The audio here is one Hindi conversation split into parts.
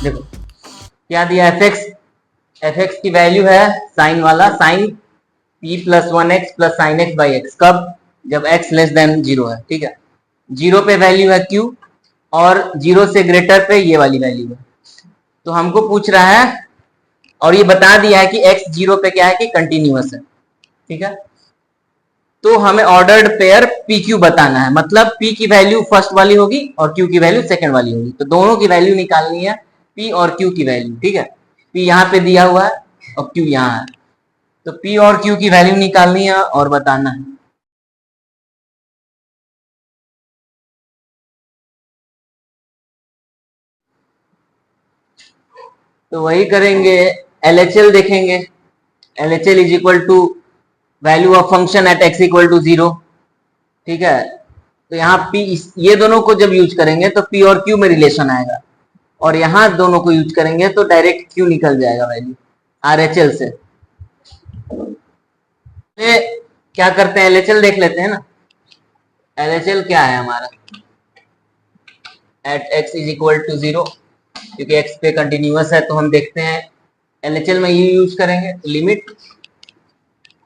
देखो क्या दिया, एफ एक्स की वैल्यू है साइन वाला, sine p plus 1x plus sine x by x, कब, जब x लेस देन 0 है। ठीक है, 0 पे वैल्यू है q और 0 से ग्रेटर पे ये वाली वैल्यू है। तो हमको पूछ रहा है और ये बता दिया है कि x 0 पे क्या है कि कंटिन्यूअस है। ठीक है, तो हमें ऑर्डर्ड पेयर PQ बताना है, मतलब P की वैल्यू फर्स्ट वाली होगी और Q की वैल्यू सेकंड वाली होगी। तो दोनों की वैल्यू निकालनी है, P और Q की वैल्यू। ठीक है, P यहाँ पे दिया हुआ है और Q यहाँ है, तो P और Q की वैल्यू निकालनी है और बताना है। तो वही करेंगे, LHL देखेंगे, LHL is equal to value of function at x equal to 0। ठीक है, तो यहाँ P ये दोनों को जब यूज करेंगे तो P और Q में रिलेशन आएगा, और यहाँ दोनों को यूज करेंगे तो डायरेक्ट Q निकल जाएगा वैल्यू RHL से। क्या करते हैं, LHL देख लेते हैं ना। LHL क्या है हमारा, at x is equal to 0, क्योंकि x पे कंटिन्यूअस है तो हम देखते हैं LHL में ये यूज करेंगे। तो लिमिट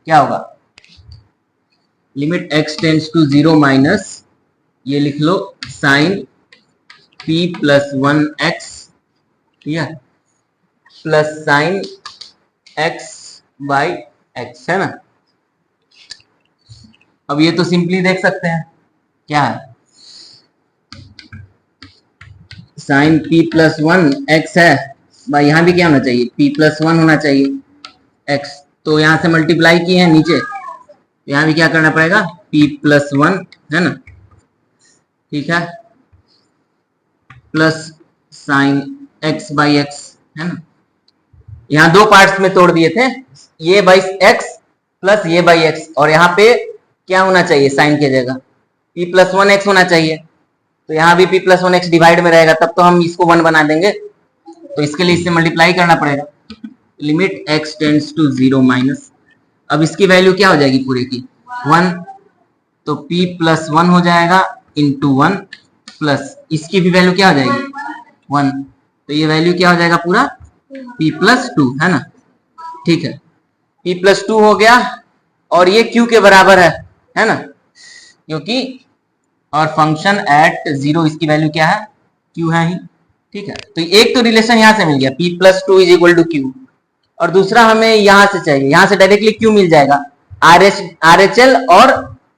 क्या होगा, limit x tends to 0 minus, ये लिख लो साइन p प्लस 1x, ठीक है, plus sine x by x, है ना। अब ये तो सिंपली देख सकते हैं क्या है, साइन p प्लस 1x है, भाई यहाँ भी क्या होना चाहिए, p प्लस 1 होना चाहिए x, तो यहाँ से मल्टीप्लाई किए हैं नीचे, यहाँ भी क्या करना पड़ेगा, p प्लस 1, है ना। ठीक है, plus sine x by x, है ना। यहाँ दो पार्ट्स में तोड़ दिए थे, ये बाई x प्लस ये बाई x, और यहाँ पे क्या होना चाहिए, साइन की जगह p प्लस 1x होना चाहिए, तो यहाँ भी p प्लस 1x डिवाइड में रहेगा, तब तो हम इसको 1 बना देंगे, तो इसके लिए इससे मल्टीप्लाई करना पड़ेगा। Limit x tends to 0 minus, अब इसकी वैल्यू क्या हो जाएगी पूरे की 1, तो p प्लस 1 हो जाएगा इंटू 1, प्लस इसकी भी वैल्यू क्या हो जाएगी 1, तो ये वैल्यू क्या हो जाएगा पूरा p प्लस 2, है ना। ठीक है, p प्लस 2 हो गया, और ये q के बराबर है ना, क्योंकि और फंक्शन एट 0 इसकी वैल्यू क्या है, q है ही। ठीक है, तो एक तो रिलेशन यहां से मिल गया, p plus 2 is equal to q, और दूसरा हमें यहां से चाहिए, यहां से डायरेक्टली q मिल जाएगा, RHL और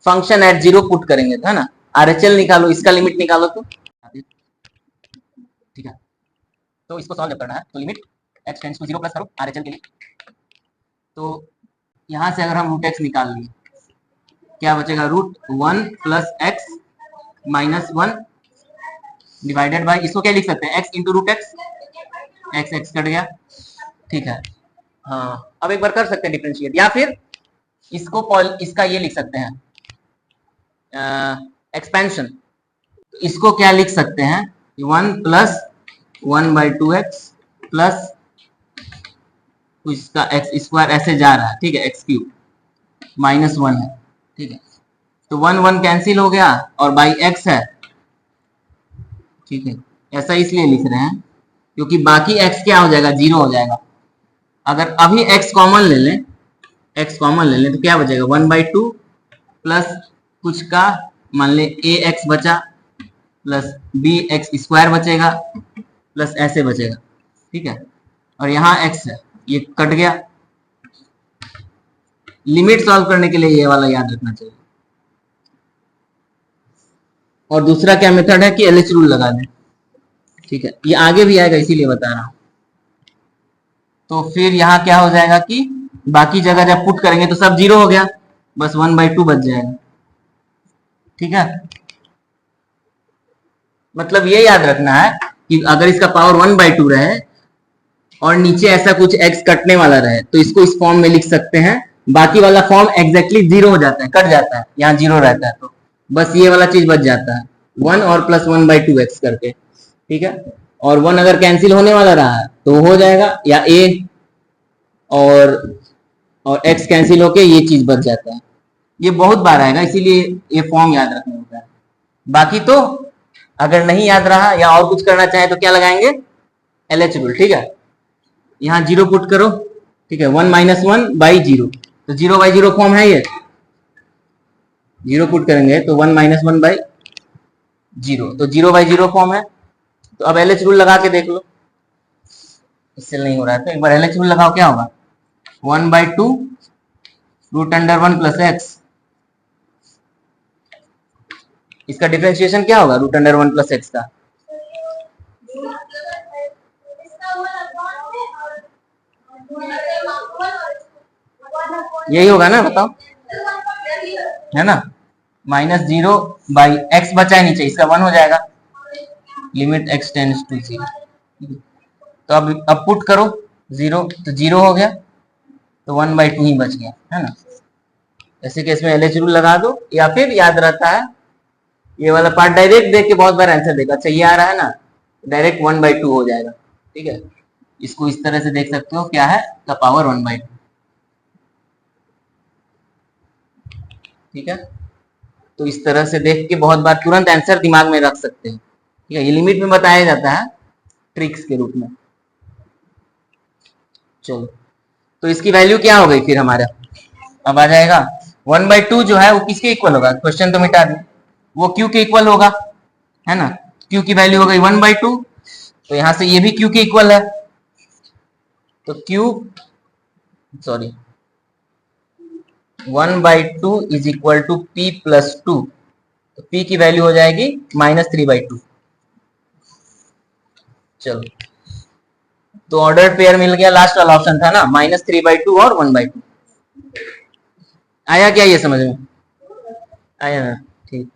फंक्शन एट 0 पुट करेंगे तो, है ना। RHL निकालो, इसका लिमिट निकालो तो, ठीक है, तो इसको सॉल्व करना है, तो limit x tends to 0 plus करो RHL के लिए, तो यहां से अगर हम रूट x निकाल लिए क्या बचेगा, root 1 plus x minus 1 divided by, इसको क्या लिख सकते हैं, x into root x, x cut गया। ठीक है, हाँ अब एक बार कर सकते हैं डिफरेंशिएट, या फिर इसको इसका ये लिख सकते हैं एक्सपेंशन, इसको क्या लिख सकते हैं, 1 प्लस 1 बाई 2x प्लस इसका x स्क्वायर ऐसे जा रहा है, ठीक है, x क्यूब माइनस 1 है। ठीक है, तो 1 1 कैंसिल हो गया और बाई x है। ठीक है, ऐसा इसलिए लिख रहे हैं क्योंकि बाकी x क्या हो जाएगा, 0 हो जाएगा। अगर अभी x कॉमन ले लें, x कॉमन ले लें तो क्या बचेगा, 1 बाई 2 प्लस कुछ का मान ले ax बचा, प्लस bx स्क्वायर बचेगा, प्लस ऐसे बचेगा। ठीक है, और यहाँ x है, ये कट गया। लिमिट सॉल्व करने के लिए ये वाला याद रखना चाहिए। और दूसरा क्या मेथड है कि LH रूल लगा दें। ठीक है, ये आगे भी आएगा इसीलिए बता रहा हूं। तो फिर यहाँ क्या हो जाएगा कि बाकी जगह जब पुट करेंगे तो सब 0 हो गया, बस 1 बाई 2 बच जाएगा। ठीक है, मतलब ये याद रखना है कि अगर इसका पावर 1 बाई 2 रहे और नीचे ऐसा कुछ x कटने वाला रहे तो इसको इस फॉर्म में लिख सकते हैं, बाकी वाला फॉर्म एग्जैक्टली 0 हो जाता है, कट जाता है, यहाँ 0 रहता है, तो बस ये वाला चीज बच जाता है 1 और प्लस 1 बाई 2x करके। ठीक है, और 1 अगर कैंसिल होने वाला रहा तो हो जाएगा, या a और x कैंसिल होके ये चीज बच जाता है। ये बहुत बार आएगा, इसीलिए ये फॉर्म याद रखना होता है। बाकी तो अगर नहीं याद रहा या और कुछ करना चाहे तो क्या लगाएंगे, LH रूल, ठीक है। यहाँ 0 पुट करो, ठीक है, 1 - 1 बाई 0, तो 0 बाई 0 फॉर्म है ये, 0 पुट करेंगे तो 1 - 1 बाई 0, तो 0 बाई 0 फॉर्म है। तो अब LH रूल लगा के देख लो, इससे नहीं हो रहा है तो एक बार LH रूल लगाओ, क्या होगा 1/2 √1 प्लस x, इसका डिफरेंशिएशन क्या होगा √1 प्लस x का, यही होगा ना, बताओ, है ना, -0 बाई x बचा ही नीचे, इसका 1 हो जाएगा, लिमिट x टेंड्स टू 0। तो अब पुट करो 0, तो 0 हो गया, तो 1/2 ही बच गया, है ना। ऐसे केस में LH रूल लगा दो, या फिर याद रहता है ये वाला पार्ट डायरेक्ट देख के बहुत बार आंसर देगा, अच्छा ये आ रहा है ना, डायरेक्ट 1/2 हो जाएगा, ठीक है। इसको इस तरह से देख सकते हो, क्या है का पावर 1/2, ठीक है। तो इस तरह से देख के बहुत बार तुरंत आंसर दिमाग में रख सकते हो, ठीक है। ये लिमिट में बताया जाता है ट्रिक्स के रूप में। चलो, तो इसकी वैल्यू क्या हो गई फिर हमारा, अब आ जाएगा 1/2 जो है वो किसके इक्वल होगा, क्वेश्चन तो मिटा दें, वो Q के इक्वल होगा, है ना। Q की वैल्यू हो गई 1/2, तो यहां से ये भी Q के इक्वल है, तो sorry 1/2 is equal to P + 2, तो P की वैल्यू हो जाएगी -3/2। चलो, तो ऑर्डर पेयर मिल गया, लास्ट वाला ऑप्शन था ना, -3/2 और 1/2। आया क्या ये समझ में, आया ना, ठीक।